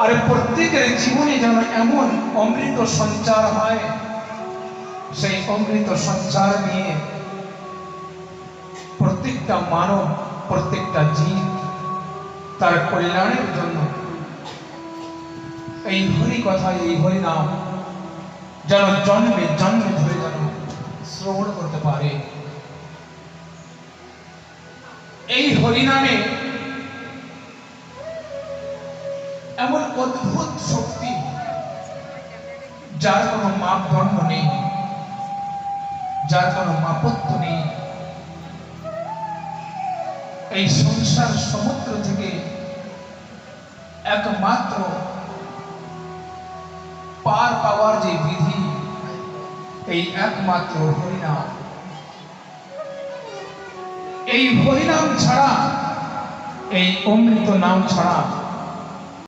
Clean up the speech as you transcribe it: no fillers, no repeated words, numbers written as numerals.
আর প্রত্যেকের জীবনে যেন এমন অমৃত সঞ্চার হয়, সেই অমৃত সঞ্চার নিয়ে প্রত্যেকটা মানব, প্রত্যেকটা জীব তার কল্যাণের জন্য এই হরি কথা, এই হরি নাম যেন জন্মে জন্মে ধরে যেন শ্রবণ করতে পারে। এই হরি নামে এমন অদ্ভুত শক্তি যার কোনো মাপদণ্ড নেই, যার কোনো মাপত্য নেই। এই সংসার সমুদ্র থেকে একমাত্র পার পাওয়ার যে বিধি, এই একমাত্র হরিনাম। এই হরিনাম ছাড়া, এই অমৃত নাম ছাড়া